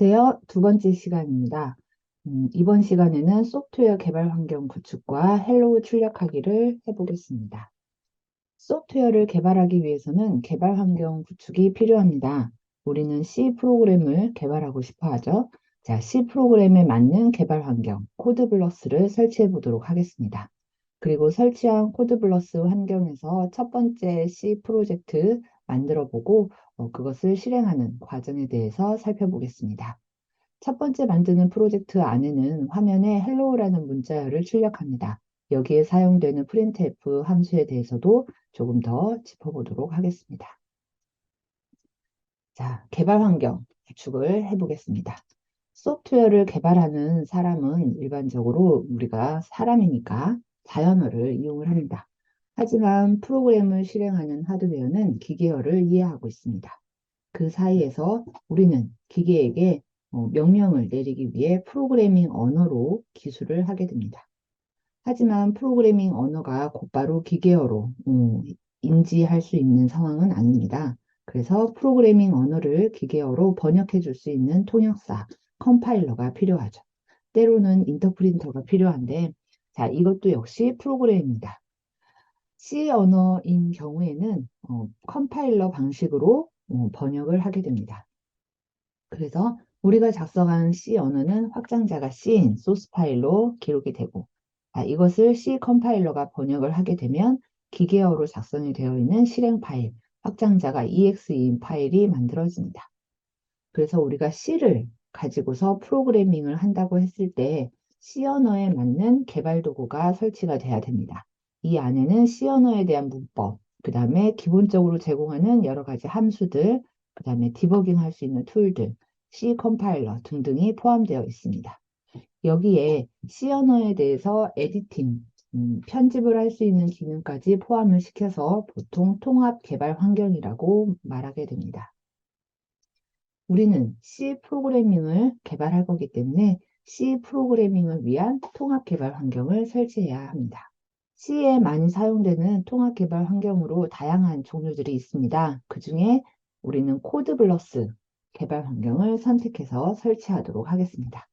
안녕하세요. 두 번째 시간입니다. 이번 시간에는 소프트웨어 개발 환경 구축과 헬로우 출력하기를 해보겠습니다. 소프트웨어를 개발하기 위해서는 개발 환경 구축이 필요합니다. 우리는 C 프로그램을 개발하고 싶어 하죠. 자, C 프로그램에 맞는 개발 환경, 코드블러스를 설치해 보도록 하겠습니다. 그리고 설치한 코드블러스 환경에서 첫 번째 C 프로젝트 만들어 보고 그것을 실행하는 과정에 대해서 살펴보겠습니다. 첫 번째 만드는 프로젝트 안에는 화면에 hello라는 문자열을 출력합니다. 여기에 사용되는 printf 함수에 대해서도 조금 더 짚어보도록 하겠습니다. 자, 개발 환경 구축을 해보겠습니다. 소프트웨어를 개발하는 사람은 일반적으로 우리가 사람이니까 자연어를 이용을 합니다. 하지만 프로그램을 실행하는 하드웨어는 기계어를 이해하고 있습니다. 그 사이에서 우리는 기계에게 명령을 내리기 위해 프로그래밍 언어로 기술을 하게 됩니다. 하지만 프로그래밍 언어가 곧바로 기계어로 인지할 수 있는 상황은 아닙니다. 그래서 프로그래밍 언어를 기계어로 번역해 줄 수 있는 통역사, 컴파일러가 필요하죠. 때로는 인터프린터가 필요한데, 자, 이것도 역시 프로그램입니다. C 언어인 경우에는 컴파일러 방식으로 번역을 하게 됩니다. 그래서 우리가 작성한 C 언어는 확장자가 C인 소스 파일로 기록이 되고 이것을 C 컴파일러가 번역을 하게 되면 기계어로 작성이 되어 있는 실행 파일, 확장자가 EXE인 파일이 만들어집니다. 그래서 우리가 C를 가지고서 프로그래밍을 한다고 했을 때 C 언어에 맞는 개발 도구가 설치가 돼야 됩니다. 이 안에는 C 언어에 대한 문법, 그 다음에 기본적으로 제공하는 여러 가지 함수들, 그 다음에 디버깅 할 수 있는 툴들, C 컴파일러 등등이 포함되어 있습니다. 여기에 C 언어에 대해서 에디팅, 편집을 할 수 있는 기능까지 포함을 시켜서 보통 통합 개발 환경이라고 말하게 됩니다. 우리는 C 프로그래밍을 개발할 거기 때문에 C 프로그래밍을 위한 통합 개발 환경을 설치해야 합니다. C에 많이 사용되는 통합 개발 환경으로 다양한 종류들이 있습니다. 그 중에 우리는 코드블러스 개발 환경을 선택해서 설치하도록 하겠습니다.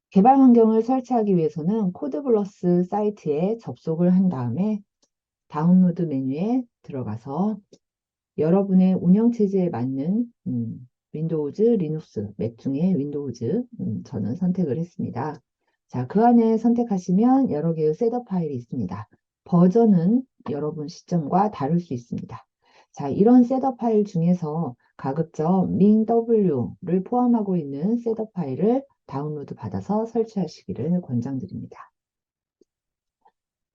개발 환경을 설치하기 위해서는 코드블러스 사이트에 접속을 한 다음에 다운로드 메뉴에 들어가서 여러분의 운영체제에 맞는 윈도우즈, 리눅스, 맥 중에 윈도우즈 저는 선택을 했습니다. 자, 그 안에 선택하시면 여러 개의 셋업 파일이 있습니다. 버전은 여러분 시점과 다를 수 있습니다. 자, 이런 셋업 파일 중에서 가급적 minw를 포함하고 있는 셋업 파일을 다운로드 받아서 설치하시기를 권장드립니다.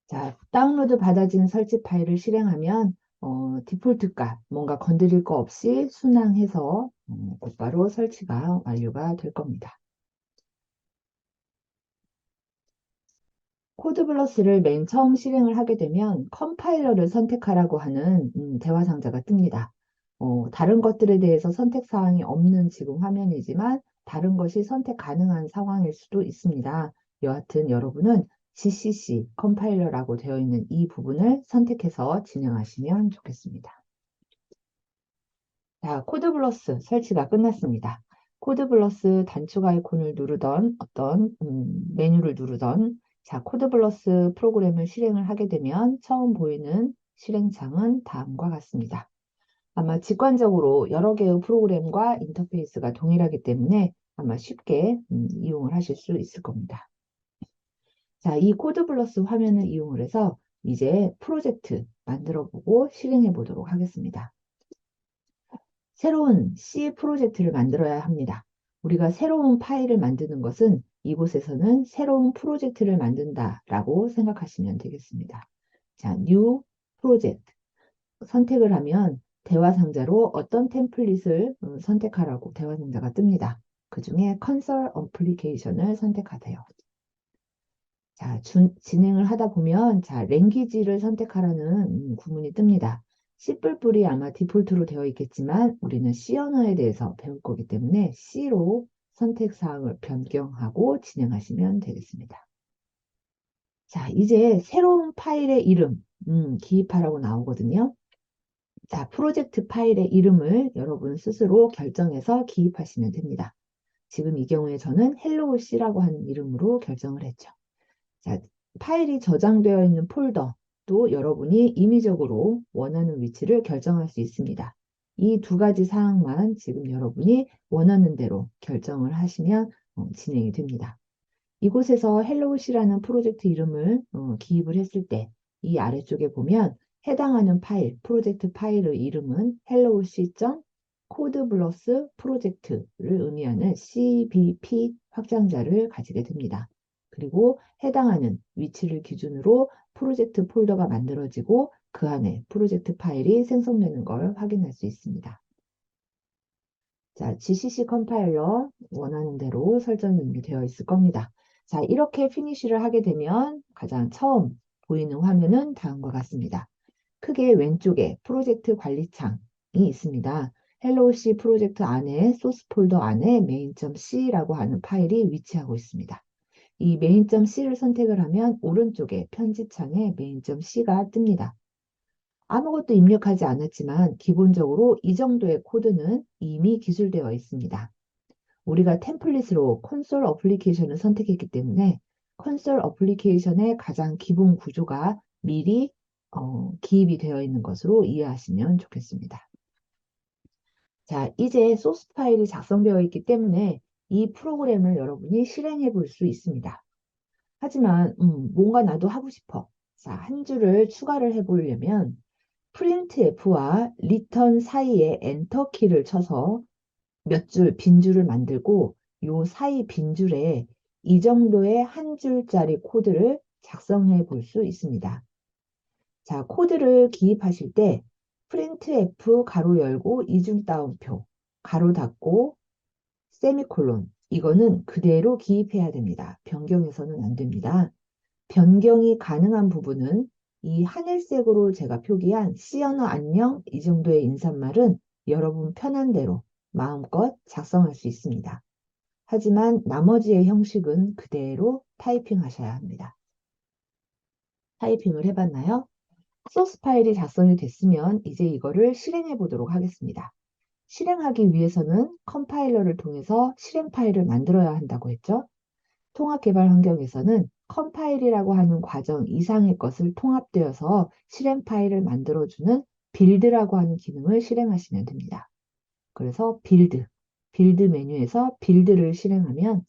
자, 다운로드 받아진 설치 파일을 실행하면 디폴트 값, 뭔가 건드릴 거 없이 순항해서 곧바로 설치가 완료가 될 겁니다. 코드블러스를 맨 처음 실행을 하게 되면 컴파일러를 선택하라고 하는 대화 상자가 뜹니다. 다른 것들에 대해서 선택 사항이 없는 지금 화면이지만 다른 것이 선택 가능한 상황일 수도 있습니다. 여하튼 여러분은 GCC 컴파일러라고 되어 있는 이 부분을 선택해서 진행하시면 좋겠습니다. 자, 코드블러스 설치가 끝났습니다. 코드블러스 단축 아이콘을 누르던 메뉴를 누르던 자, 코드블러스 프로그램을 실행을 하게 되면 처음 보이는 실행창은 다음과 같습니다. 아마 직관적으로 여러 개의 프로그램과 인터페이스가 동일하기 때문에 아마 쉽게 이용을 하실 수 있을 겁니다. 자, 이 코드블러스 화면을 이용을 해서 이제 프로젝트 만들어 보고 실행해 보도록 하겠습니다. 새로운 C 프로젝트를 만들어야 합니다. 우리가 새로운 파일을 만드는 것은 이곳에서는 새로운 프로젝트를 만든다라고 생각하시면 되겠습니다. 자, New Project 선택을 하면 대화 상자로 어떤 템플릿을 선택하라고 대화 상자가 뜹니다. 그 중에 Console Application을 선택하세요. 자, 진행을 하다 보면 자, 랭귀지를 선택하라는 구문이 뜹니다. C++이 아마 디폴트로 되어 있겠지만 우리는 C 언어에 대해서 배울 거기 때문에 C로 선택 사항을 변경하고 진행하시면 되겠습니다. 자, 이제 새로운 파일의 이름 기입하라고 나오거든요. 자, 프로젝트 파일의 이름을 여러분 스스로 결정해서 기입하시면 됩니다. 지금 이 경우에 저는 hello C라고 하는 이름으로 결정을 했죠. 자, 파일이 저장되어 있는 폴더도 여러분이 임의적으로 원하는 위치를 결정할 수 있습니다. 이 두 가지 사항만 지금 여러분이 원하는 대로 결정을 하시면 진행이 됩니다. 이곳에서 헬로우시라는 프로젝트 이름을 기입을 했을 때 이 아래쪽에 보면 해당하는 파일, 프로젝트 파일의 이름은 helloc.codeblus 프로젝트를 의미하는 CBP 확장자를 가지게 됩니다. 그리고 해당하는 위치를 기준으로 프로젝트 폴더가 만들어지고 그 안에 프로젝트 파일이 생성되는 걸 확인할 수 있습니다. 자, GCC 컴파일러 원하는 대로 설정이 이미 되어 있을 겁니다. 자, 이렇게 피니쉬를 하게 되면 가장 처음 보이는 화면은 다음과 같습니다. 크게 왼쪽에 프로젝트 관리창이 있습니다. 헬로우 C 프로젝트 안에 소스 폴더 안에 main.c라고 하는 파일이 위치하고 있습니다. 이 main.c를 선택을 하면 오른쪽에 편집창에 main.c가 뜹니다. 아무것도 입력하지 않았지만 기본적으로 이 정도의 코드는 이미 기술되어 있습니다. 우리가 템플릿으로 콘솔 어플리케이션을 선택했기 때문에 콘솔 어플리케이션의 가장 기본 구조가 미리 기입이 되어 있는 것으로 이해하시면 좋겠습니다. 자, 이제 소스 파일이 작성되어 있기 때문에 이 프로그램을 여러분이 실행해 볼 수 있습니다. 하지만 뭔가 나도 하고 싶어. 자, 한 줄을 추가를 해보려면 printf와 return 사이에 엔터 키를 쳐서 몇 줄 빈줄을 만들고 요 사이 빈줄에 이 정도의 한 줄짜리 코드를 작성해 볼 수 있습니다. 자, 코드를 기입하실 때 printf 가로 열고 이중 따옴표 가로 닫고 세미콜론 이거는 그대로 기입해야 됩니다. 변경해서는 안 됩니다. 변경이 가능한 부분은 이 하늘색으로 제가 표기한 C 언어 안녕 이 정도의 인사말은 여러분 편한 대로 마음껏 작성할 수 있습니다. 하지만 나머지의 형식은 그대로 타이핑 하셔야 합니다. 타이핑을 해봤나요? 소스 파일이 작성이 됐으면 이제 이거를 실행해 보도록 하겠습니다. 실행하기 위해서는 컴파일러를 통해서 실행 파일을 만들어야 한다고 했죠. 통합개발 환경에서는 컴파일이라고 하는 과정 이상의 것을 통합되어서 실행 파일을 만들어주는 빌드라고 하는 기능을 실행하시면 됩니다. 그래서 빌드 메뉴에서 빌드를 실행하면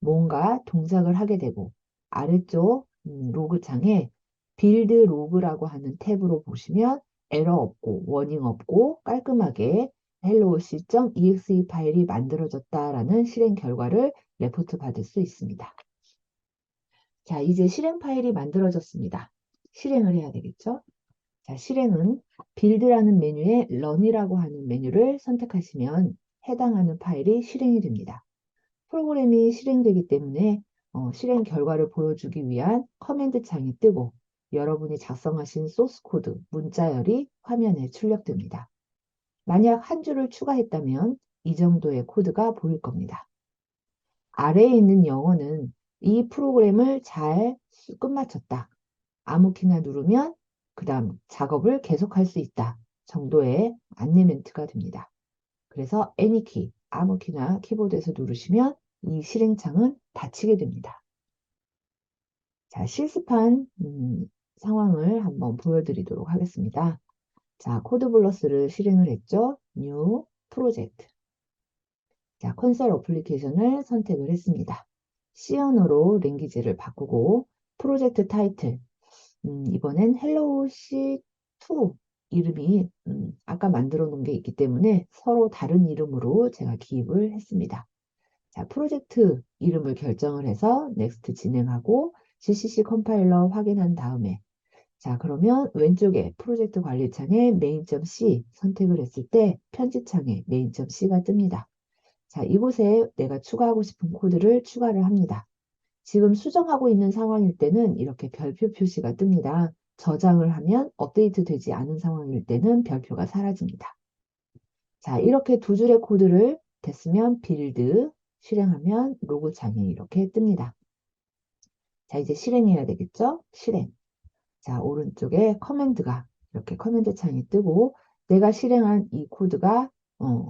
뭔가 동작을 하게 되고 아래쪽 로그 창에 빌드 로그라고 하는 탭으로 보시면 에러 없고 워닝 없고 깔끔하게 helloc.exe 파일이 만들어졌다라는 실행 결과를 레포트 받을 수 있습니다. 자, 이제 실행 파일이 만들어졌습니다. 실행을 해야 되겠죠? 자, 실행은 빌드라는 메뉴에 런이라고 하는 메뉴를 선택하시면 해당하는 파일이 실행이 됩니다. 프로그램이 실행되기 때문에 실행 결과를 보여주기 위한 커맨드 창이 뜨고 여러분이 작성하신 소스 코드, 문자열이 화면에 출력됩니다. 만약 한 줄을 추가했다면 이 정도의 코드가 보일 겁니다. 아래에 있는 영어는 이 프로그램을 잘 끝마쳤다. 아무 키나 누르면 그 다음 작업을 계속할 수 있다 정도의 안내 멘트가 됩니다. 그래서 any 키, 아무 키나 키보드에서 누르시면 이 실행창은 닫히게 됩니다. 자, 실습한 상황을 한번 보여드리도록 하겠습니다. 자, 코드블러스를 실행을 했죠. New 프로젝트. 자, 콘솔 어플리케이션을 선택을 했습니다. C 언어로 랭귀지를 바꾸고 프로젝트 타이틀 이번엔 헬로우 C2 이름이 아까 만들어 놓은 게 있기 때문에 서로 다른 이름으로 제가 기입을 했습니다. 자, 프로젝트 이름을 결정을 해서 넥스트 진행하고 GCC 컴파일러 확인한 다음에 자, 그러면 왼쪽에 프로젝트 관리창에 main.c 선택을 했을 때 편집창에 main.c가 뜹니다. 자, 이곳에 내가 추가하고 싶은 코드를 추가를 합니다. 지금 수정하고 있는 상황일 때는 이렇게 별표 표시가 뜹니다. 저장을 하면 업데이트 되지 않은 상황일 때는 별표가 사라집니다. 자, 이렇게 두 줄의 코드를 됐으면 빌드 실행하면 로그 창이 이렇게 뜹니다. 자, 이제 실행해야 되겠죠? 실행. 자, 오른쪽에 커맨드가 이렇게 커맨드 창이 뜨고 내가 실행한 이 코드가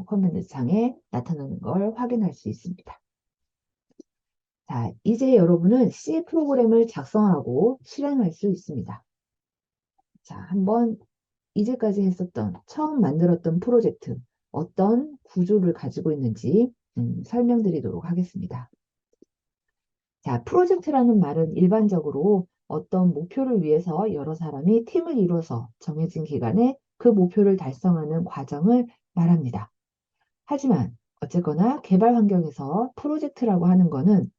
커맨드 창에 나타나는 걸 확인할 수 있습니다. 자, 이제 여러분은 C 프로그램을 작성하고 실행할 수 있습니다. 자, 한번 이제까지 했었던, 처음 만들었던 프로젝트, 어떤 구조를 가지고 있는지 설명드리도록 하겠습니다. 자, 프로젝트라는 말은 일반적으로 어떤 목표를 위해서 여러 사람이 팀을 이뤄서 정해진 기간에 그 목표를 달성하는 과정을 말합니다. 하지만 어쨌거나 개발 환경에서 프로젝트라고 하는 것은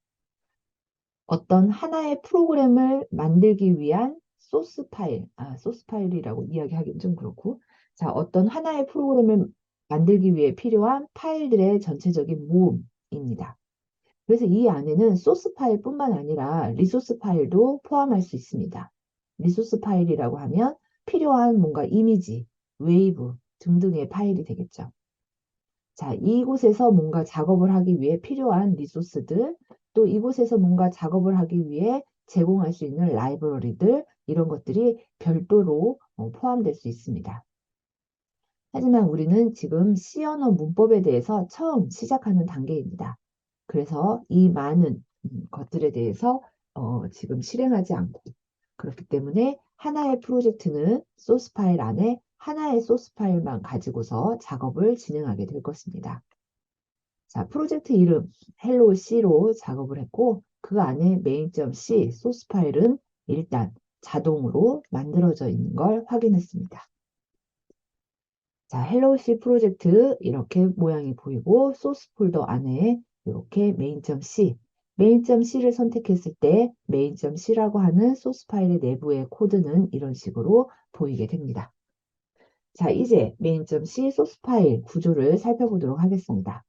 어떤 하나의 프로그램을 만들기 위한 소스 파일, 소스 파일이라고 이야기하기는 좀 그렇고, 자, 어떤 하나의 프로그램을 만들기 위해 필요한 파일들의 전체적인 모음입니다. 그래서 이 안에는 소스 파일뿐만 아니라 리소스 파일도 포함할 수 있습니다. 리소스 파일이라고 하면 필요한 뭔가 이미지, 웨이브 등등의 파일이 되겠죠. 자, 이곳에서 뭔가 작업을 하기 위해 필요한 리소스들, 또 이곳에서 뭔가 작업을 하기 위해 제공할 수 있는 라이브러리들, 이런 것들이 별도로 포함될 수 있습니다. 하지만 우리는 지금 C 언어 문법에 대해서 처음 시작하는 단계입니다. 그래서 이 많은 것들에 대해서 지금 실행하지 않고, 그렇기 때문에 하나의 프로젝트는 소스 파일 안에 하나의 소스 파일만 가지고서 작업을 진행하게 될 것입니다. 자, 프로젝트 이름 hello C로 작업을 했고, 그 안에 main.c 소스 파일은 일단 자동으로 만들어져 있는 걸 확인했습니다. 자, hello C 프로젝트 이렇게 모양이 보이고, 소스 폴더 안에 이렇게 main.c, main.c를 선택했을 때 main.c라고 하는 소스 파일의 내부의 코드는 이런 식으로 보이게 됩니다. 자, 이제 main.c 소스 파일 구조를 살펴보도록 하겠습니다.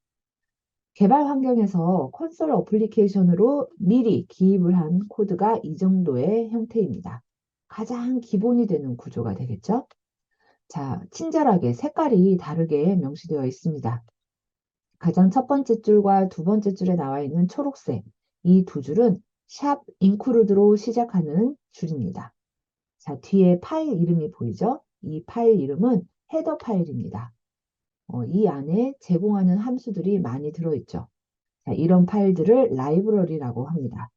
개발 환경에서 콘솔 어플리케이션으로 미리 기입을 한 코드가 이 정도의 형태입니다. 가장 기본이 되는 구조가 되겠죠? 자, 친절하게 색깔이 다르게 명시되어 있습니다. 가장 첫 번째 줄과 두 번째 줄에 나와 있는 초록색, 이 두 줄은 샵 include로 시작하는 줄입니다. 자, 뒤에 파일 이름이 보이죠? 이 파일 이름은 헤더 파일입니다. 이 안에 제공하는 함수들이 많이 들어있죠. 자, 이런 파일들을 라이브러리라고 합니다.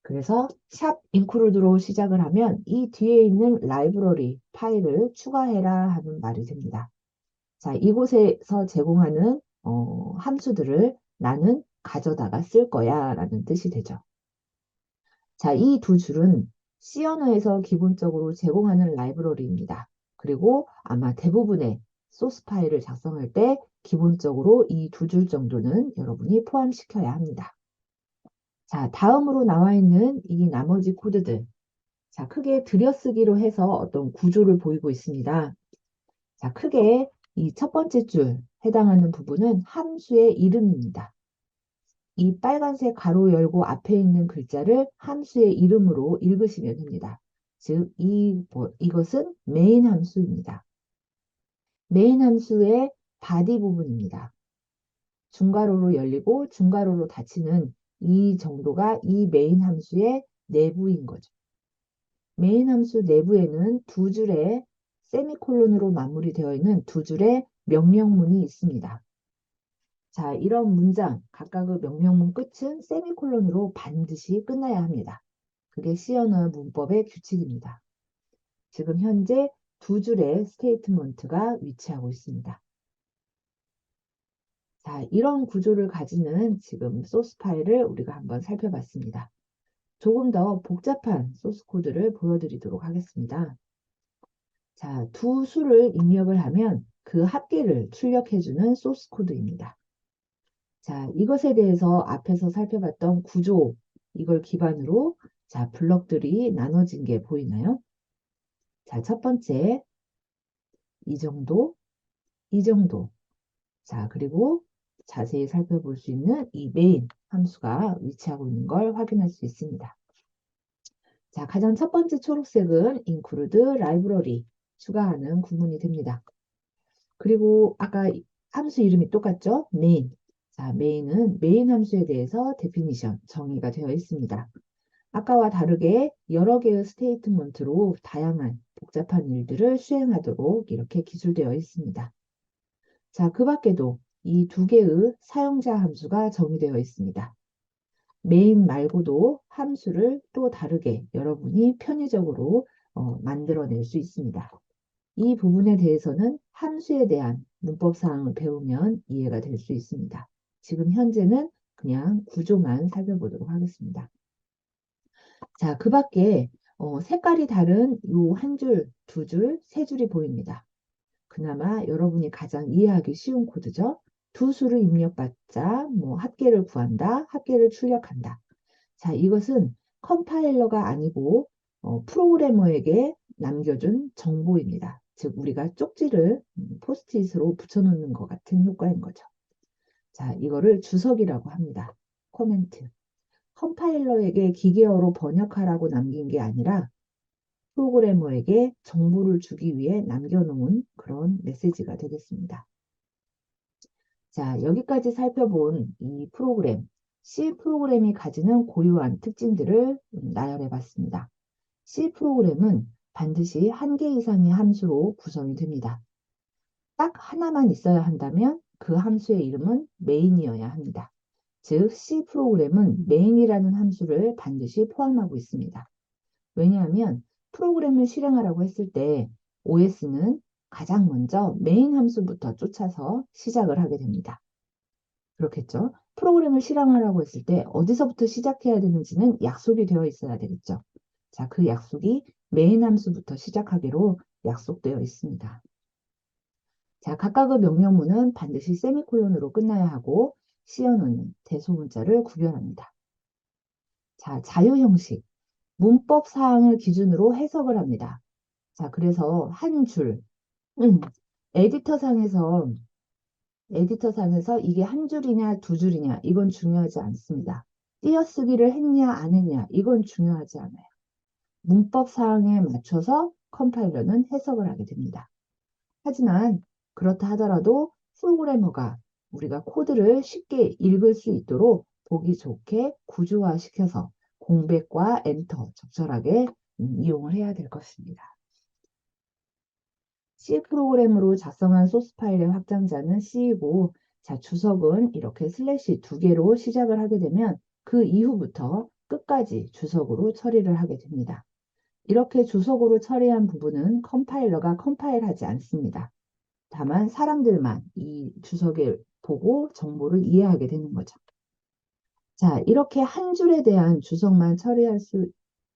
그래서 샵 include로 시작을 하면 이 뒤에 있는 라이브러리 파일을 추가해라 하는 말이 됩니다. 자, 이곳에서 제공하는 함수들을 나는 가져다가 쓸 거야 라는 뜻이 되죠. 자, 이 두 줄은 C 언어에서 기본적으로 제공하는 라이브러리입니다. 그리고 아마 대부분의 소스 파일을 작성할 때 기본적으로 이 두 줄 정도는 여러분이 포함시켜야 합니다. 자, 다음으로 나와 있는 이 나머지 코드들. 자, 크게 들여쓰기로 해서 어떤 구조를 보이고 있습니다. 자, 크게 이 첫 번째 줄 해당하는 부분은 함수의 이름입니다. 이 빨간색 가로 열고 앞에 있는 글자를 함수의 이름으로 읽으시면 됩니다. 즉, 이것은 메인 함수입니다. 메인 함수의 바디 부분입니다. 중괄호로 열리고 중괄호로 닫히는 이 정도가 이 메인 함수의 내부인 거죠. 메인 함수 내부에는 두 줄의 세미콜론으로 마무리되어 있는 두 줄의 명령문이 있습니다. 자, 이런 문장, 각각의 명령문 끝은 세미콜론으로 반드시 끝나야 합니다. 그게 C 언어 문법의 규칙입니다. 지금 현재 두 줄의 스테이트먼트가 위치하고 있습니다. 자, 이런 구조를 가지는 지금 소스 파일을 우리가 한번 살펴봤습니다. 조금 더 복잡한 소스 코드를 보여드리도록 하겠습니다. 자, 두 수를 입력을 하면 그 합계를 출력해주는 소스 코드입니다. 자, 이것에 대해서 앞에서 살펴봤던 구조, 이걸 기반으로 자, 블럭들이 나눠진 게 보이나요? 자, 첫 번째, 이 정도, 이 정도. 자, 그리고 자세히 살펴볼 수 있는 이 메인 함수가 위치하고 있는 걸 확인할 수 있습니다. 자, 가장 첫 번째 초록색은 include library, 추가하는 구문이 됩니다. 그리고 아까 함수 이름이 똑같죠? main. 자, main은 메인 함수에 대해서 definition, 정의가 되어 있습니다. 아까와 다르게 여러 개의 스테이트먼트로 다양한 복잡한 일들을 수행하도록 이렇게 기술되어 있습니다. 자, 그 밖에도 이 두 개의 사용자 함수가 정의되어 있습니다. 메인 말고도 함수를 또 다르게 여러분이 편의적으로 만들어낼 수 있습니다. 이 부분에 대해서는 함수에 대한 문법 사항을 배우면 이해가 될 수 있습니다. 지금 현재는 그냥 구조만 살펴보도록 하겠습니다. 자, 그 밖에 색깔이 다른 요 한 줄, 두 줄, 세 줄이 보입니다. 그나마 여러분이 가장 이해하기 쉬운 코드죠. 두 수를 입력받자, 뭐 합계를 구한다, 합계를 출력한다. 자, 이것은 컴파일러가 아니고 프로그래머에게 남겨준 정보입니다. 즉, 우리가 쪽지를 포스트잇으로 붙여놓는 것 같은 효과인 거죠. 자, 이거를 주석이라고 합니다. 코멘트. 컴파일러에게 기계어로 번역하라고 남긴 게 아니라 프로그래머에게 정보를 주기 위해 남겨놓은 그런 메시지가 되겠습니다. 자, 여기까지 살펴본 이 프로그램, C 프로그램이 가지는 고유한 특징들을 나열해 봤습니다. C 프로그램은 반드시 한 개 이상의 함수로 구성이 됩니다. 딱 하나만 있어야 한다면 그 함수의 이름은 메인이어야 합니다. 즉, C 프로그램은 메인이라는 함수를 반드시 포함하고 있습니다. 왜냐하면 프로그램을 실행하라고 했을 때 OS는 가장 먼저 메인 함수부터 쫓아서 시작을 하게 됩니다. 그렇겠죠? 프로그램을 실행하라고 했을 때 어디서부터 시작해야 되는지는 약속이 되어 있어야 되겠죠. 자, 그 약속이 메인 함수부터 시작하기로 약속되어 있습니다. 자, 각각의 명령문은 반드시 세미콜론으로 끝나야 하고 시어는 대소문자를 구별합니다. 자, 자유 형식. 문법 사항을 기준으로 해석을 합니다. 자, 그래서 한 줄, 음, 에디터상에서 이게 한 줄이냐 두 줄이냐 이건 중요하지 않습니다. 띄어쓰기를 했냐 안 했냐 이건 중요하지 않아요. 문법 사항에 맞춰서 컴파일러는 해석을 하게 됩니다. 하지만 그렇다 하더라도 프로그래머가 우리가 코드를 쉽게 읽을 수 있도록 보기 좋게 구조화시켜서 공백과 엔터 적절하게 이용을 해야 될 것입니다. C 프로그램으로 작성한 소스 파일의 확장자는 C이고, 자, 주석은 이렇게 슬래시 두 개로 시작을 하게 되면 그 이후부터 끝까지 주석으로 처리를 하게 됩니다. 이렇게 주석으로 처리한 부분은 컴파일러가 컴파일하지 않습니다. 다만 사람들만 이 주석을 보고 정보를 이해하게 되는 거죠. 자, 이렇게 한 줄에 대한 주석만 처리할 수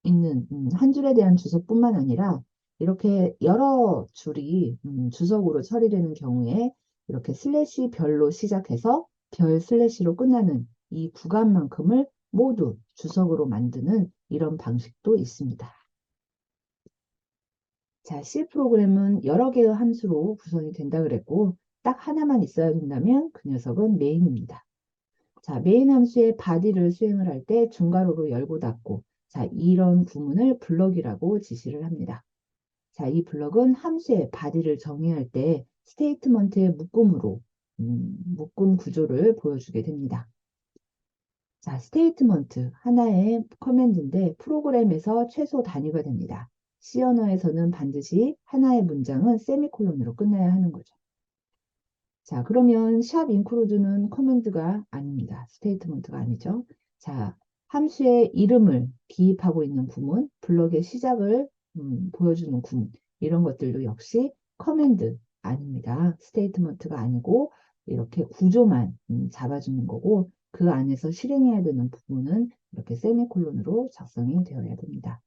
있는, 한 줄에 대한 주석뿐만 아니라 이렇게 여러 줄이 주석으로 처리되는 경우에 이렇게 슬래시 별로 시작해서 별 슬래시로 끝나는 이 구간만큼을 모두 주석으로 만드는 이런 방식도 있습니다. 자, C 프로그램은 여러 개의 함수로 구성이 된다 그랬고 딱 하나만 있어야 된다면 그 녀석은 메인입니다. 자, 메인 함수의 body를 수행을 할 때 중괄호로 열고 닫고 자, 이런 구문을 블럭이라고 지시를 합니다. 자, 이 블럭은 함수의 body를 정의할 때 스테이트먼트의 묶음으로 묶음 구조를 보여주게 됩니다. 자, 스테이트먼트 하나의 커맨드인데 프로그램에서 최소 단위가 됩니다. C 언어에서는 반드시 하나의 문장은 세미콜론으로 끝나야 하는 거죠. 자, 그러면 샵 인크루드는 커맨드가 아닙니다. 스테이트먼트가 아니죠. 자, 함수의 이름을 기입하고 있는 구문, 블럭의 시작을 보여주는 구문, 이런 것들도 역시 커맨드 아닙니다. 스테이트먼트가 아니고 이렇게 구조만 잡아주는 거고 그 안에서 실행해야 되는 부분은 이렇게 세미콜론으로 작성이 되어야 됩니다.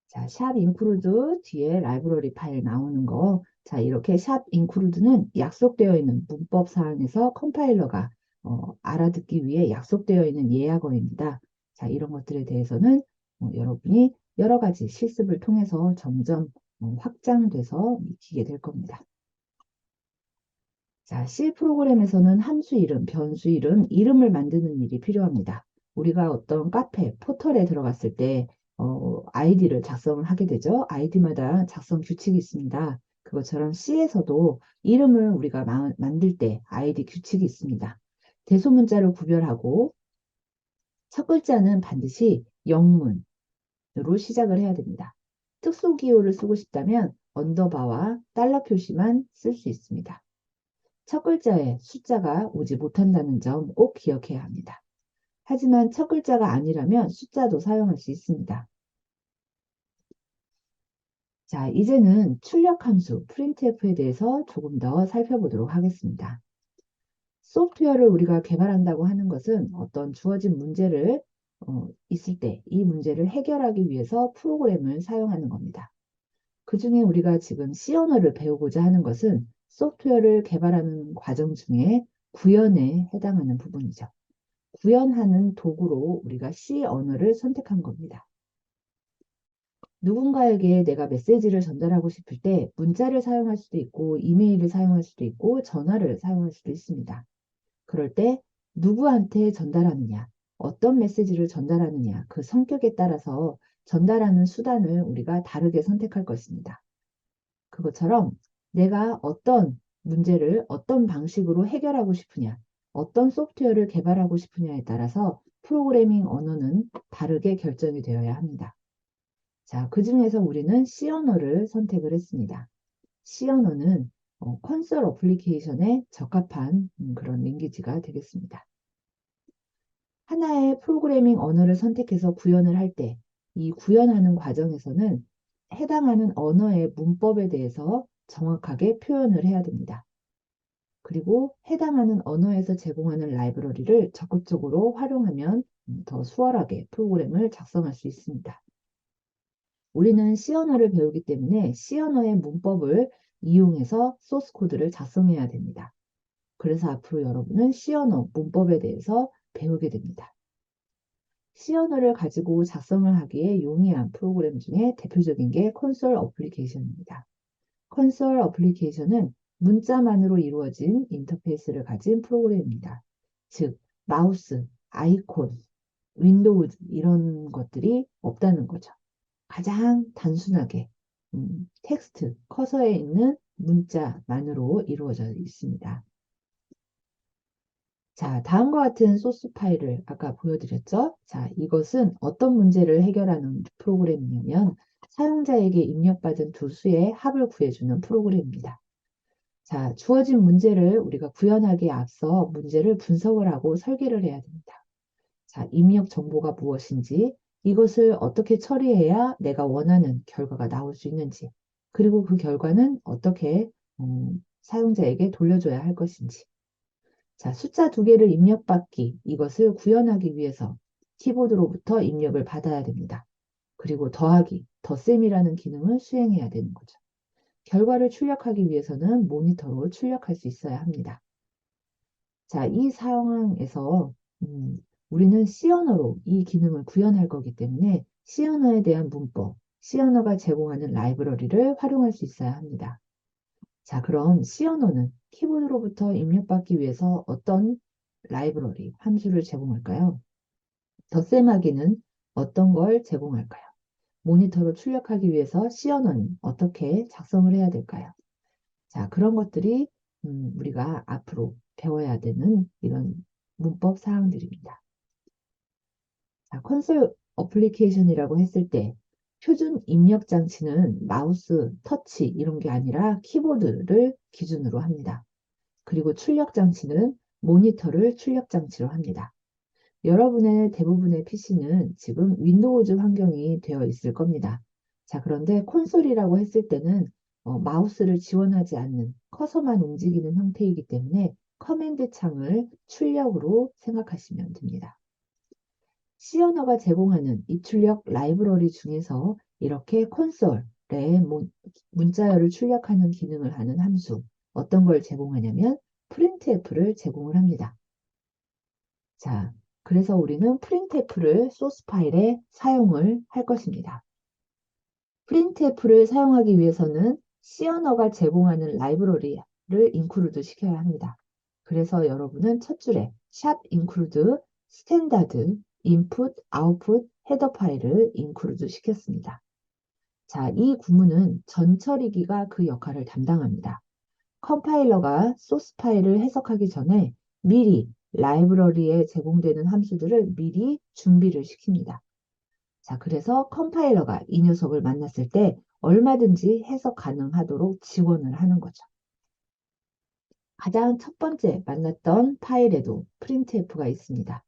자, 샵 인크루드 뒤에 라이브러리 파일 나오는 거. 자, 이렇게 샵 인크루드는 약속되어 있는 문법 사항에서 컴파일러가 알아듣기 위해 약속되어 있는 예약어입니다. 자, 이런 것들에 대해서는 여러분이 여러 가지 실습을 통해서 점점 확장돼서 익히게 될 겁니다. 자, C 프로그램에서는 함수 이름, 변수 이름, 이름을 만드는 일이 필요합니다. 우리가 어떤 카페, 포털에 들어갔을 때 아이디를 작성을 하게 되죠. 아이디마다 작성 규칙이 있습니다. 그것처럼 C에서도 이름을 우리가 만들 때 아이디 규칙이 있습니다. 대소문자를 구별하고 첫 글자는 반드시 영문으로 시작을 해야 됩니다. 특수기호를 쓰고 싶다면 언더바와 달러 표시만 쓸 수 있습니다. 첫 글자에 숫자가 오지 못한다는 점 꼭 기억해야 합니다. 하지만 첫 글자가 아니라면 숫자도 사용할 수 있습니다. 자, 이제는 출력 함수 printf에 대해서 조금 더 살펴보도록 하겠습니다. 소프트웨어를 우리가 개발한다고 하는 것은 어떤 주어진 문제를 있을 때 이 문제를 해결하기 위해서 프로그램을 사용하는 겁니다. 그 중에 우리가 지금 C 언어를 배우고자 하는 것은 소프트웨어를 개발하는 과정 중에 구현에 해당하는 부분이죠. 구현하는 도구로 우리가 C 언어를 선택한 겁니다. 누군가에게 내가 메시지를 전달하고 싶을 때 문자를 사용할 수도 있고 이메일을 사용할 수도 있고 전화를 사용할 수도 있습니다. 그럴 때 누구한테 전달하느냐, 어떤 메시지를 전달하느냐, 그 성격에 따라서 전달하는 수단을 우리가 다르게 선택할 것입니다. 그것처럼 내가 어떤 문제를 어떤 방식으로 해결하고 싶으냐, 어떤 소프트웨어를 개발하고 싶으냐에 따라서 프로그래밍 언어는 다르게 결정이 되어야 합니다. 자, 그 중에서 우리는 C 언어를 선택을 했습니다. C 언어는 콘솔 어플리케이션에 적합한 그런 랭귀지가 되겠습니다. 하나의 프로그래밍 언어를 선택해서 구현을 할 때, 이 구현하는 과정에서는 해당하는 언어의 문법에 대해서 정확하게 표현을 해야 됩니다. 그리고 해당하는 언어에서 제공하는 라이브러리를 적극적으로 활용하면 더 수월하게 프로그램을 작성할 수 있습니다. 우리는 C 언어를 배우기 때문에 C 언어의 문법을 이용해서 소스 코드를 작성해야 됩니다. 그래서 앞으로 여러분은 C 언어 문법에 대해서 배우게 됩니다. C 언어를 가지고 작성을 하기에 용이한 프로그램 중에 대표적인 게 콘솔 어플리케이션입니다. 콘솔 어플리케이션은 문자만으로 이루어진 인터페이스를 가진 프로그램입니다. 즉, 마우스, 아이콘, 윈도우 이런 것들이 없다는 거죠. 가장 단순하게 텍스트, 커서에 있는 문자만으로 이루어져 있습니다. 자, 다음과 같은 소스 파일을 아까 보여드렸죠? 자, 이것은 어떤 문제를 해결하는 프로그램이냐면 사용자에게 입력받은 두 수의 합을 구해주는 프로그램입니다. 자, 주어진 문제를 우리가 구현하기에 앞서 문제를 분석을 하고 설계를 해야 됩니다. 자, 입력 정보가 무엇인지, 이것을 어떻게 처리해야 내가 원하는 결과가 나올 수 있는지, 그리고 그 결과는 어떻게 사용자에게 돌려줘야 할 것인지. 자, 숫자 두 개를 입력받기, 이것을 구현하기 위해서 키보드로부터 입력을 받아야 됩니다. 그리고 더하기, 덧셈이라는 기능을 수행해야 되는 거죠. 결과를 출력하기 위해서는 모니터로 출력할 수 있어야 합니다. 자, 이 상황에서 우리는 C 언어로 이 기능을 구현할 거기 때문에 C 언어에 대한 문법, C 언어가 제공하는 라이브러리를 활용할 수 있어야 합니다. 자, 그럼 C 언어는 키보드로부터 입력받기 위해서 어떤 라이브러리, 함수를 제공할까요? 덧셈하기는 어떤 걸 제공할까요? 모니터로 출력하기 위해서 C 언어는 어떻게 작성을 해야 될까요? 자, 그런 것들이 우리가 앞으로 배워야 되는 이런 문법 사항들입니다. 자, 콘솔 어플리케이션이라고 했을 때 표준 입력 장치는 마우스, 터치 이런 게 아니라 키보드를 기준으로 합니다. 그리고 출력 장치는 모니터를 출력 장치로 합니다. 여러분의 대부분의 PC는 지금 윈도우즈 환경이 되어 있을 겁니다. 자, 그런데 콘솔이라고 했을 때는 마우스를 지원하지 않는 커서만 움직이는 형태이기 때문에 커맨드 창을 출력으로 생각하시면 됩니다. C 언어가 제공하는 입출력 라이브러리 중에서 이렇게 콘솔에 문자열을 출력하는 기능을 하는 함수, 어떤 걸 제공하냐면 printf를 제공을 합니다. 자, 그래서 우리는 printf를 소스 파일에 사용을 할 것입니다. printf를 사용하기 위해서는 C 언어가 제공하는 라이브러리를 인클루드 시켜야 합니다. 그래서 여러분은 첫 줄에 샵 include 스탠다드 input, output, 헤더 파일을 인클루드 시켰습니다. 자, 이 구문은 전처리기가 그 역할을 담당합니다. 컴파일러가 소스 파일을 해석하기 전에 미리 라이브러리에 제공되는 함수들을 미리 준비를 시킵니다. 자, 그래서 컴파일러가 이 녀석을 만났을 때 얼마든지 해석 가능하도록 지원을 하는 거죠. 가장 첫 번째 만났던 파일에도 printf가 있습니다.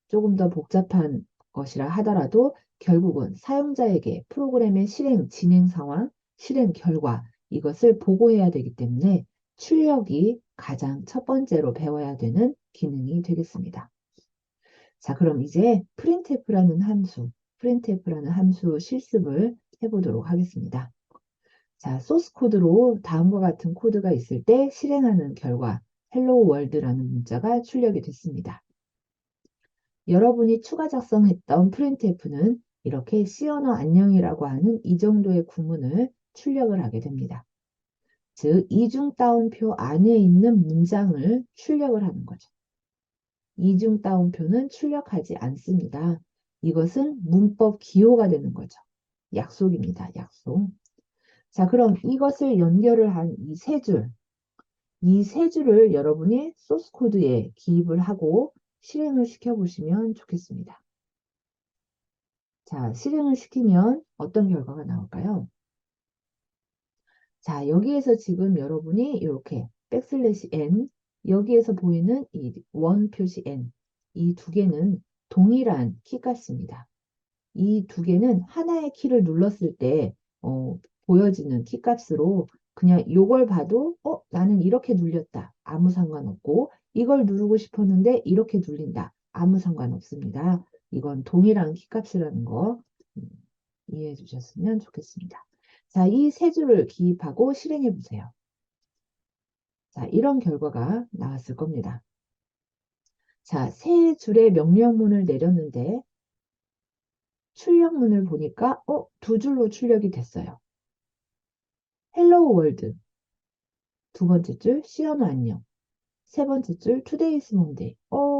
조금 더 복잡한 것이라 하더라도 결국은 사용자에게 프로그램의 실행, 진행 상황, 실행 결과 이것을 보고해야 되기 때문에 출력이 가장 첫 번째로 배워야 되는 기능이 되겠습니다. 자, 그럼 이제 printf라는 함수 실습을 해보도록 하겠습니다. 자, 소스 코드로 다음과 같은 코드가 있을 때 실행하는 결과 hello world라는 문자가 출력이 됐습니다. 여러분이 추가 작성했던 printf는 이렇게 C 언어 안녕이라고 하는 이 정도의 구문을 출력을 하게 됩니다. 즉, 이중 따옴표 안에 있는 문장을 출력을 하는 거죠. 이중 따옴표는 출력하지 않습니다. 이것은 문법 기호가 되는 거죠. 약속입니다. 약속. 자, 그럼 이것을 연결을 한 이 세 줄을 여러분이 소스 코드에 기입을 하고 실행을 시켜보시면 좋겠습니다. 자, 실행을 시키면 어떤 결과가 나올까요? 자, 여기에서 지금 여러분이 이렇게 백슬래시 n, 여기에서 보이는 이 원 표시 n, 이 두 개는 동일한 키값입니다. 이 두 개는 하나의 키를 눌렀을 때 보여지는 키값으로 그냥 이걸 봐도 나는 이렇게 눌렸다. 아무 상관없고 이걸 누르고 싶었는데 이렇게 눌린다. 아무 상관없습니다. 이건 동일한 키값이라는 거 이해해 주셨으면 좋겠습니다. 자, 이 세 줄을 기입하고 실행해 보세요. 자, 이런 결과가 나왔을 겁니다. 자, 세 줄의 명령문을 내렸는데 출력문을 보니까 두 줄로 출력이 됐어요. 헬로우 월드 두 번째 줄 시언어 안녕 세 번째 줄 투데이스 몬데이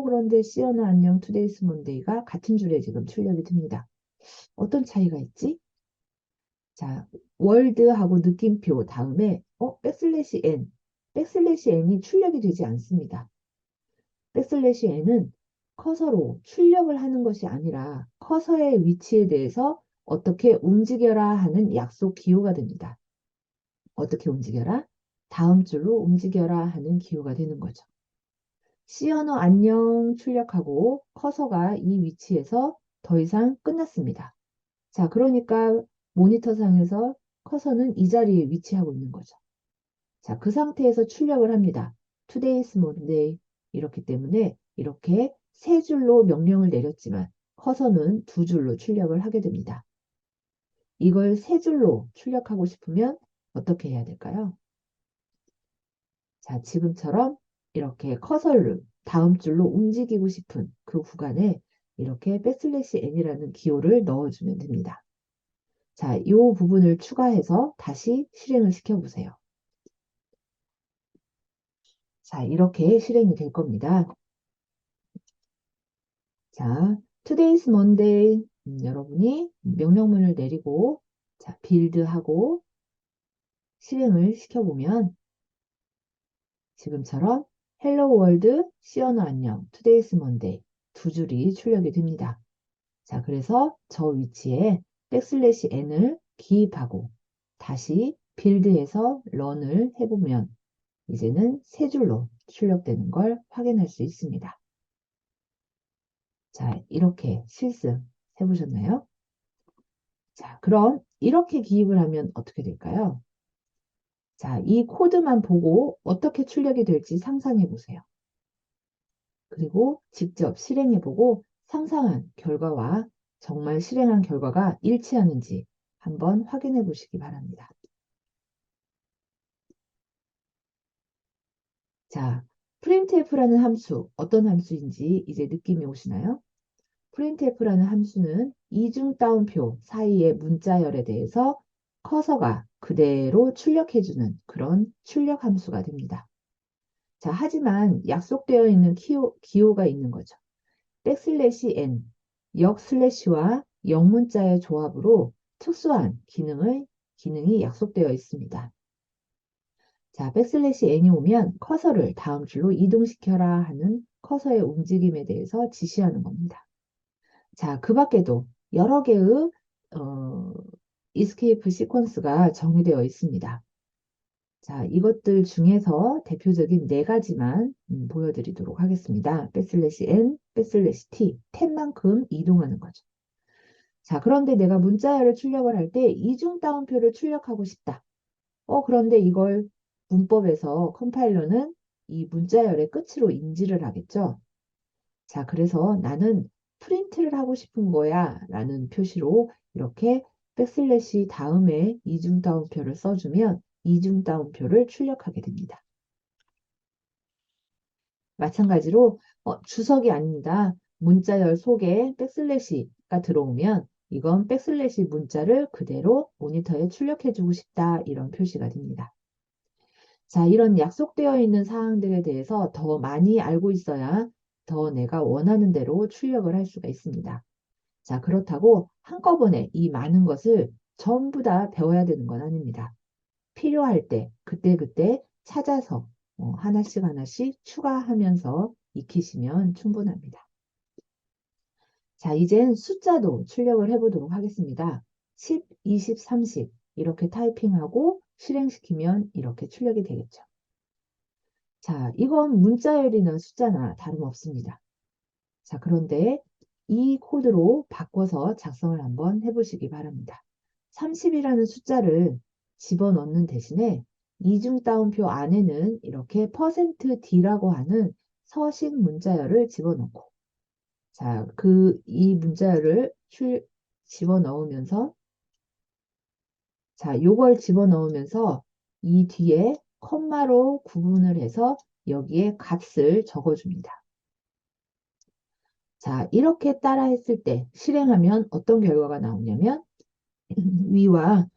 그런데 시언어 안녕 투데이스 몬데이가 같은 줄에 지금 출력이 됩니다. 어떤 차이가 있지? 자, 월드하고 느낌표 다음에 백슬래시 n 백슬래시 n이 출력이 되지 않습니다. 백슬래시 n은 커서로 출력을 하는 것이 아니라 커서의 위치에 대해서 어떻게 움직여라 하는 약속 기호가 됩니다. 어떻게 움직여라? 다음 줄로 움직여라 하는 기호가 되는 거죠. C 언어 안녕 출력하고 커서가 이 위치에서 더 이상 끝났습니다. 자, 그러니까 모니터상에서 커서는 이 자리에 위치하고 있는 거죠. 자, 그 상태에서 출력을 합니다. Today's Monday 이렇기 때문에 이렇게 세 줄로 명령을 내렸지만 커서는 두 줄로 출력을 하게 됩니다. 이걸 세 줄로 출력하고 싶으면 어떻게 해야 될까요? 자, 지금처럼 이렇게 커서를 다음 줄로 움직이고 싶은 그 구간에 이렇게 백슬래시 n이라는 기호를 넣어주면 됩니다. 자, 이 부분을 추가해서 다시 실행을 시켜보세요. 자, 이렇게 실행이 될 겁니다. 자, Today's Monday. 여러분이 명령문을 내리고 자, 빌드하고 실행을 시켜보면 지금처럼 Hello World, 시언어 안녕, Today's Monday 두 줄이 출력이 됩니다. 자, 그래서 저 위치에 백슬래시 n을 기입하고 다시 빌드해서 런을 해보면 이제는 세 줄로 출력되는 걸 확인할 수 있습니다. 자, 이렇게 실습 해보셨나요? 자, 그럼 이렇게 기입을 하면 어떻게 될까요? 자, 이 코드만 보고 어떻게 출력이 될지 상상해 보세요. 그리고 직접 실행해 보고 상상한 결과와 정말 실행한 결과가 일치하는지 한번 확인해 보시기 바랍니다. 자, printf라는 함수, 어떤 함수인지 이제 느낌이 오시나요? printf라는 함수는 이중 따옴표 사이의 문자열에 대해서 커서가 그대로 출력해주는 그런 출력 함수가 됩니다. 자, 하지만 약속되어 있는 기호가 있는 거죠. 백슬래시 n, 역 슬래시와 영문자의 조합으로 특수한 기능이 약속되어 있습니다. 자, 백슬래시 n이 오면 커서를 다음 줄로 이동시켜라 하는 커서의 움직임에 대해서 지시하는 겁니다. 자, 그 밖에도 여러 개의 이스케이프 시퀀스가 정의되어 있습니다. 자, 이것들 중에서 대표적인 네 가지만 보여드리도록 하겠습니다. 백슬래시 n, 백슬래시 t, 탭만큼 이동하는 거죠. 자, 그런데 내가 문자열을 출력을 할 때 이중 따옴표를 출력하고 싶다. 그런데 이걸 문법에서 컴파일러는 이 문자열의 끝으로 인지를 하겠죠. 자, 그래서 나는 프린트를 하고 싶은 거야 라는 표시로 이렇게 백슬래시 다음에 이중 따옴표를 써주면 이중 따옴표를 출력하게 됩니다. 마찬가지로 주석이 아닙니다. 문자열 속에 백슬래시가 들어오면 이건 백슬래시 문자를 그대로 모니터에 출력해주고 싶다 이런 표시가 됩니다. 자, 이런 약속되어 있는 사항들에 대해서 더 많이 알고 있어야 더 내가 원하는 대로 출력을 할 수가 있습니다. 자, 그렇다고 한꺼번에 이 많은 것을 전부 다 배워야 되는 건 아닙니다. 필요할 때 그때그때 찾아서 하나씩 하나씩 추가하면서 익히시면 충분합니다. 자, 이젠 숫자도 출력을 해보도록 하겠습니다. 10, 20, 30 이렇게 타이핑하고 실행시키면 이렇게 출력이 되겠죠. 자, 이건 문자열이나 숫자나 다름없습니다. 자, 그런데 이 코드로 바꿔서 작성을 한번 해보시기 바랍니다. 30이라는 숫자를 집어넣는 대신에 이중 따옴표 안에는 이렇게 %d라고 하는 서식 문자열을 집어넣고 자, 이 문자열을 집어넣으면서 자, 요걸 집어넣으면서 이 뒤에 콤마로 구분을 해서 여기에 값을 적어줍니다. 자, 이렇게 따라 했을 때 실행하면 어떤 결과가 나오냐면 위와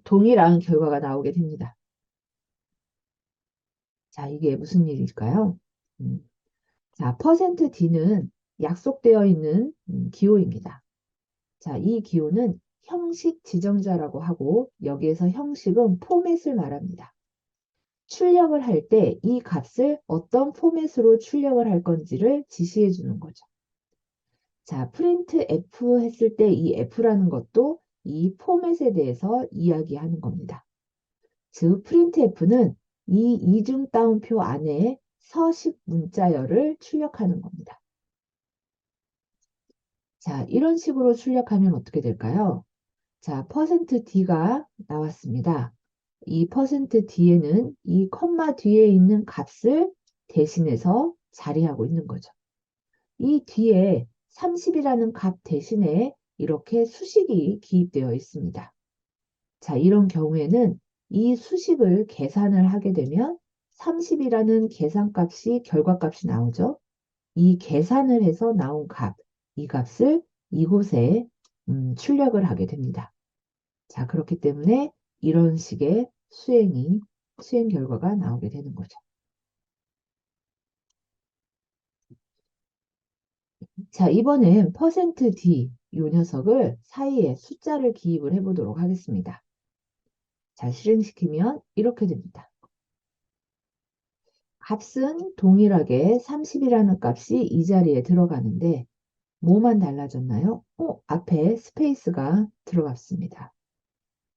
동일한 결과가 나오게 됩니다. 자, 이게 무슨 일일까요? 자, %d는 약속되어 있는 기호입니다. 자, 이 기호는 형식 지정자라고 하고 여기에서 형식은 포맷을 말합니다. 출력을 할 때 이 값을 어떤 포맷으로 출력을 할 건지를 지시해 주는 거죠. 자, 프린트 F 했을 때 이 F라는 것도 이 포맷에 대해서 이야기하는 겁니다. 즉, 프린트 F는 이 이중 따옴표 안에 서식 문자열을 출력하는 겁니다. 자, 이런 식으로 출력하면 어떻게 될까요? 자, %d가 나왔습니다. 이 %d에는 이 컴마 뒤에 있는 값을 대신해서 자리하고 있는 거죠. 이 뒤에 30이라는 값 대신에 이렇게 수식이 기입되어 있습니다. 자, 이런 경우에는 이 수식을 계산을 하게 되면 30이라는 계산값이 결과값이 나오죠. 이 계산을 해서 나온 값, 이 값을 이곳에 출력을 하게 됩니다. 자, 그렇기 때문에 이런 식의 수행 결과가 나오게 되는 거죠. 자, 이번엔 %d 요 녀석을 사이에 숫자를 기입을 해보도록 하겠습니다. 자, 실행시키면 이렇게 됩니다. 값은 동일하게 30이라는 값이 이 자리에 들어가는데 뭐만 달라졌나요? 앞에 스페이스가 들어갔습니다.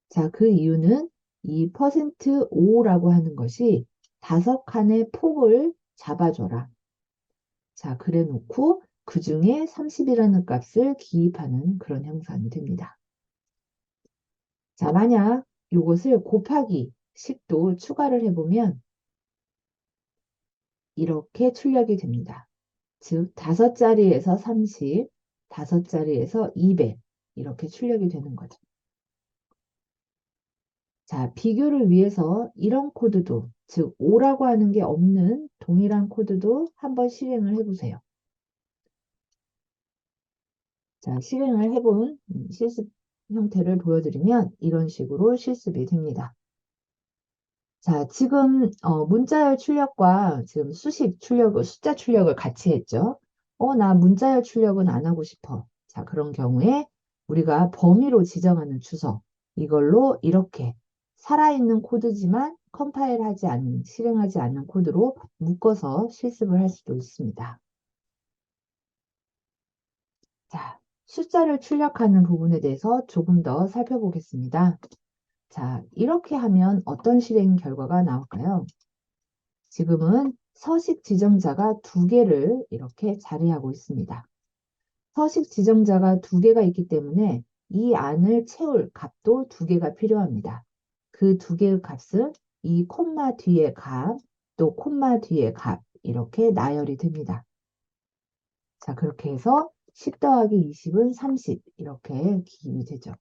자, 그 이유는 이 %5라고 하는 것이 5칸의 폭을 잡아줘라. 자, 그래 놓고 그 중에 30이라는 값을 기입하는 그런 형상이 됩니다. 자, 만약 이것을 곱하기 10도 추가를 해보면 이렇게 출력이 됩니다. 즉, 5자리에서 30, 5자리에서 200 이렇게 출력이 되는 거죠. 자, 비교를 위해서 이런 코드도, 즉 5라고 하는 게 없는 동일한 코드도 한번 실행을 해보세요. 자, 실행을 해본 실습 형태를 보여드리면 이런 식으로 실습이 됩니다. 자, 지금 문자열 출력과 지금 수식 출력을, 숫자 출력을 같이 했죠. 나 문자열 출력은 안 하고 싶어. 자, 그런 경우에 우리가 범위로 지정하는 주석, 이걸로 이렇게 살아있는 코드지만 컴파일하지 않는, 실행하지 않는 코드로 묶어서 실습을 할 수도 있습니다. 자, 숫자를 출력하는 부분에 대해서 조금 더 살펴보겠습니다. 자, 이렇게 하면 어떤 실행 결과가 나올까요? 지금은 서식 지정자가 두 개를 이렇게 자리하고 있습니다. 서식 지정자가 두 개가 있기 때문에 이 안을 채울 값도 두 개가 필요합니다. 그 두 개의 값은 이 콤마 뒤의 값, 또 콤마 뒤의 값 이렇게 나열이 됩니다. 자, 그렇게 해서 10 더하기 20은 30 이렇게 기입이 되죠.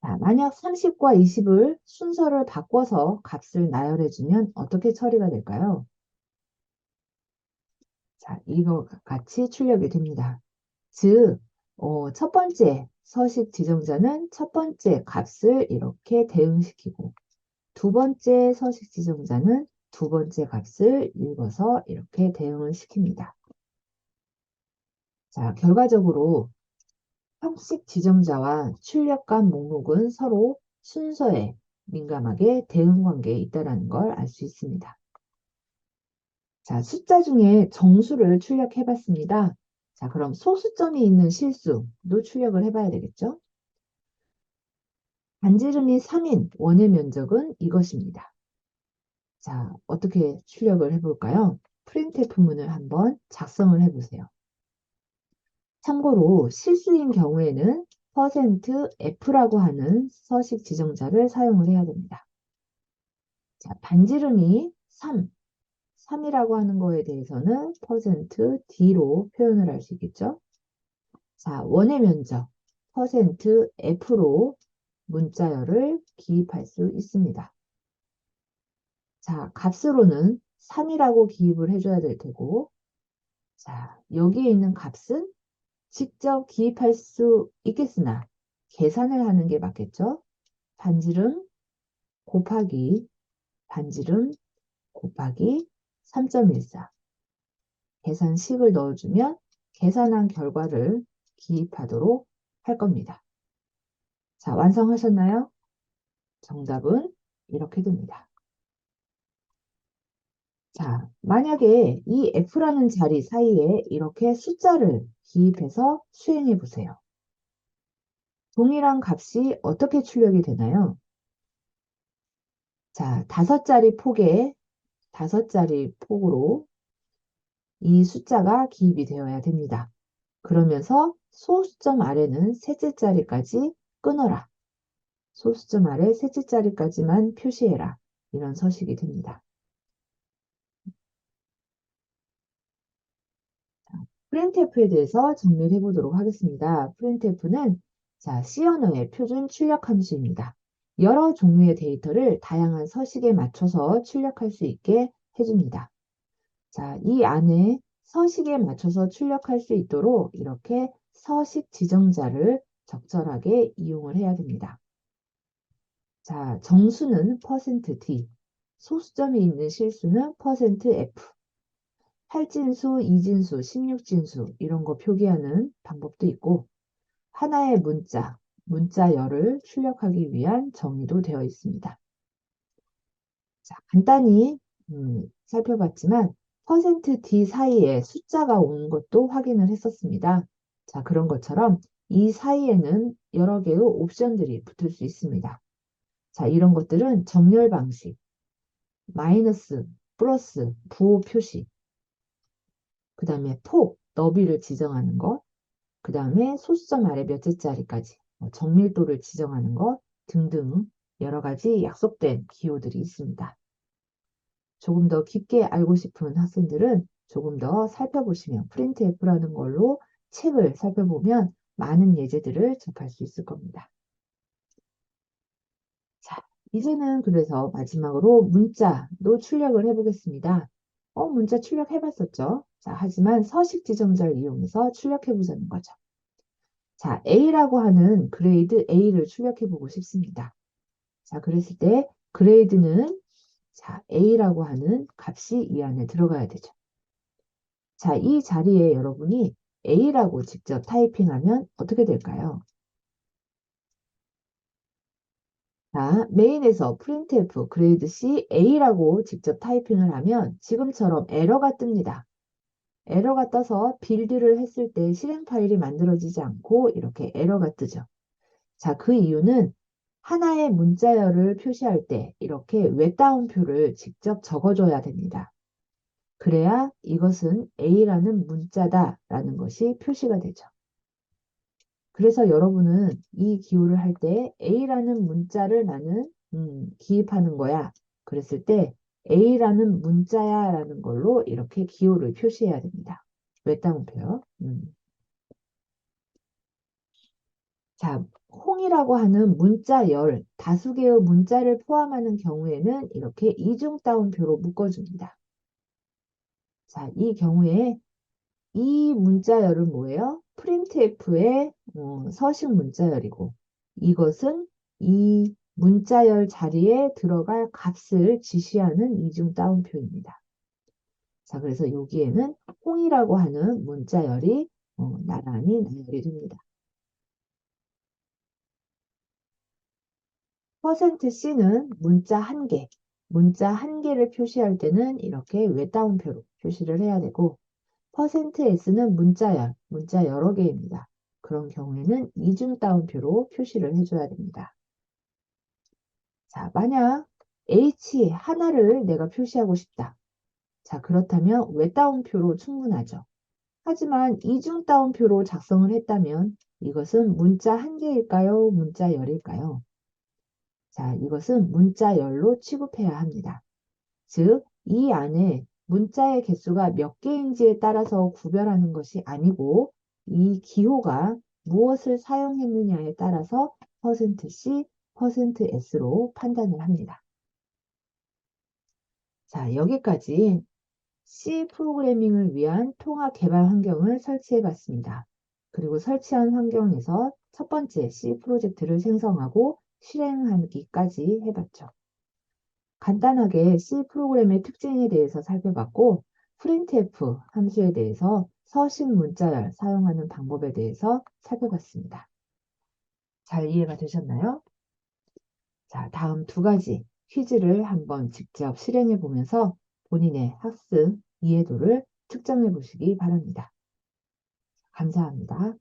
자, 만약 30과 20을 순서를 바꿔서 값을 나열해주면 어떻게 처리가 될까요? 자, 이거 같이 출력이 됩니다. 즉, 첫 번째 서식 지정자는 첫 번째 값을 이렇게 대응시키고 두 번째 서식 지정자는 두 번째 값을 읽어서 이렇게 대응을 시킵니다. 자, 결과적으로 형식 지정자와 출력값 목록은 서로 순서에 민감하게 대응 관계에 있다는 걸 알 수 있습니다. 자, 숫자 중에 정수를 출력해 봤습니다. 자, 그럼 소수점이 있는 실수도 출력을 해봐야 되겠죠? 반지름이 3인 원의 면적은 이것입니다. 자, 어떻게 출력을 해볼까요? 프린트F문을 한번 작성을 해보세요. 참고로 실수인 경우에는 %F라고 하는 서식 지정자를 사용을 해야 됩니다. 자, 반지름이 3이라고 하는 거에 대해서는 %D로 표현을 할 수 있겠죠? 자, 원의 면적 %F로 문자열을 기입할 수 있습니다. 자, 값으로는 3이라고 기입을 해줘야 될 테고, 자, 여기에 있는 값은 직접 기입할 수 있겠으나 계산을 하는 게 맞겠죠? 반지름 곱하기 반지름 곱하기 3.14 계산식을 넣어주면 계산한 결과를 기입하도록 할 겁니다. 자, 완성하셨나요? 정답은 이렇게 됩니다. 자, 만약에 이 F라는 자리 사이에 이렇게 숫자를 기입해서 수행해 보세요. 동일한 값이 어떻게 출력이 되나요? 자, 5자리 폭으로 이 숫자가 기입이 되어야 됩니다. 그러면서 소수점 아래는 셋째 자리까지 끊어라. 소수점 아래 셋째 자리까지만 표시해라. 이런 서식이 됩니다. 프린트F에 대해서 정리를 해보도록 하겠습니다. 프린트F는 자, C 언어의 표준 출력 함수입니다. 여러 종류의 데이터를 다양한 서식에 맞춰서 출력할 수 있게 해줍니다. 자, 이 안에 서식에 맞춰서 출력할 수 있도록 이렇게 서식 지정자를 적절하게 이용을 해야 됩니다. 자, 정수는 %D, 소수점이 있는 실수는 %F, 8진수, 2진수, 16진수 이런 거 표기하는 방법도 있고 하나의 문자열을 출력하기 위한 정의도 되어 있습니다. 자, 간단히 살펴봤지만 %D 사이에 숫자가 온 것도 확인을 했었습니다. 자, 그런 것처럼 이 사이에는 여러 개의 옵션들이 붙을 수 있습니다. 자, 이런 것들은 정렬 방식, 마이너스, 플러스, 부호 표시, 그 다음에 폭, 너비를 지정하는 것, 그 다음에 소수점 아래 몇째 자리까지 정밀도를 지정하는 것 등등 여러 가지 약속된 기호들이 있습니다. 조금 더 깊게 알고 싶은 학생들은 조금 더 살펴보시면 프린트F라는 걸로 책을 살펴보면 많은 예제들을 접할 수 있을 겁니다. 자, 이제는 그래서 마지막으로 문자도 출력을 해보겠습니다. 문자 출력해봤었죠? 자, 하지만 서식 지정자를 이용해서 출력해보자는 거죠. 자, A라고 하는 그레이드 A를 출력해보고 싶습니다. 자, 그랬을 때 그레이드는 자, A라고 하는 값이 이 안에 들어가야 되죠. 자, 이 자리에 여러분이 A라고 직접 타이핑하면 어떻게 될까요? 자, 메인에서 printf 그레이드 C A라고 직접 타이핑을 하면 지금처럼 에러가 뜹니다. 에러가 떠서 빌드를 했을 때 실행 파일이 만들어지지 않고 이렇게 에러가 뜨죠. 자, 그 이유는 하나의 문자열을 표시할 때 이렇게 웹다운표를 직접 적어줘야 됩니다. 그래야 이것은 A라는 문자다라는 것이 표시가 되죠. 그래서 여러분은 이 기호를 할 때 A라는 문자를 나는 기입하는 거야. 그랬을 때 A라는 문자야 라는 걸로 이렇게 기호를 표시해야 됩니다. 외따옴표요. 자, 홍이라고 하는 문자열, 다수개의 문자를 포함하는 경우에는 이렇게 이중 따옴표로 묶어줍니다. 자, 이 경우에 이 문자열은 뭐예요? 프린트F의 서식 문자열이고 이것은 이 문자열 자리에 들어갈 값을 지시하는 이중 따옴표입니다. 자, 그래서 여기에는 홍이라고 하는 문자열이 나란히 나열이 됩니다. %C는 문자 한 개를 표시할 때는 이렇게 외따옴표로 표시를 해야 되고 %S는 문자 여러 개입니다. 그런 경우에는 이중 따옴표로 표시를 해줘야 됩니다. 자, 만약 H 하나를 내가 표시하고 싶다. 자, 그렇다면 외따옴표로 충분하죠. 하지만 이중 따옴표로 작성을 했다면 이것은 문자 한 개일까요? 문자 열일까요? 자, 이것은 문자 열로 취급해야 합니다. 즉, 이 안에 문자의 개수가 몇 개인지에 따라서 구별하는 것이 아니고 이 기호가 무엇을 사용했느냐에 따라서 %C, %S로 판단을 합니다. 자, 여기까지 C 프로그래밍을 위한 통합 개발 환경을 설치해 봤습니다. 그리고 설치한 환경에서 첫 번째 C 프로젝트를 생성하고 실행하기까지 해봤죠. 간단하게 C 프로그램의 특징에 대해서 살펴봤고 printf 함수에 대해서 서식 문자열 사용하는 방법에 대해서 살펴봤습니다. 잘 이해가 되셨나요? 자, 다음 두 가지 퀴즈를 한번 직접 실행해 보면서 본인의 학습 이해도를 측정해 보시기 바랍니다. 감사합니다.